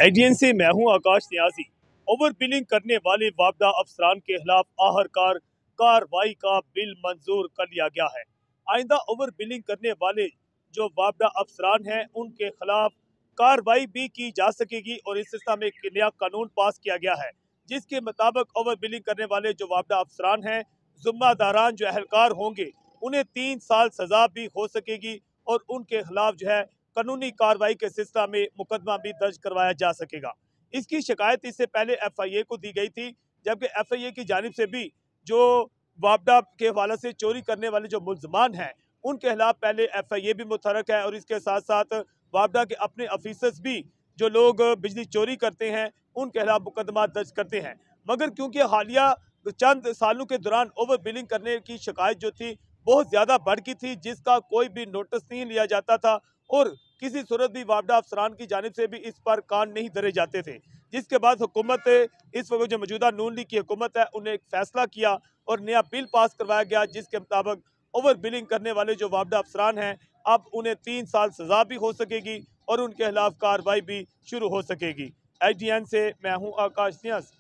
ADN से मैं हूं आकाश न्याजी। ओवर बिलिंग करने वाले वापदा अफसरान के खिलाफ आखिरकार कार्रवाई का बिल मंजूर कर लिया गया है। आइंदा ओवर बिलिंग करने वाले जो वापदा अफसरान हैं उनके खिलाफ कार्रवाई भी की जा सकेगी और इस सिलसिले में एक नया कानून पास किया गया है, जिसके मुताबिक ओवर बिलिंग करने वाले जो वापदा अफसरान हैं, जिम्मेदारान जो अहलकार होंगे, उन्हें 3 साल सजा भी हो सकेगी और उनके खिलाफ जो है कानूनी कार्रवाई के सिलसिला में मुकदमा भी दर्ज करवाया जा सकेगा। इसकी शिकायत इससे पहले FIA को दी गई थी, जबकि FIA की जानिब से भी जो वापडा के हवाले से चोरी करने वाले जो मुल्जमान हैं उनके खिलाफ पहले FIA भी मुतहरक है और इसके साथ साथ वापडा के अपने ऑफिसर्स भी जो लोग बिजली चोरी करते हैं उनके खिलाफ मुकदमा दर्ज करते हैं। मगर क्योंकि हालिया चंद सालों के दौरान ओवर बिलिंग करने की शिकायत जो थी बहुत ज़्यादा बढ़ गई थी, जिसका कोई भी नोटिस नहीं लिया जाता था और किसी सूरत भी वापडा अफसरान की जानिब से भी इस पर कान नहीं धरे जाते थे, जिसके बाद हुकूमत इस वक्त जो मौजूदा नून लीग की हुकूमत है उन्हें एक फैसला किया और नया बिल पास करवाया गया, जिसके मुताबिक ओवर बिलिंग करने वाले जो वापडा अफसरान हैं अब उन्हें 3 साल सजा भी हो सकेगी और उनके खिलाफ कार्रवाई भी शुरू हो सकेगी। IGN से मैं हूँ आकाश न्याज।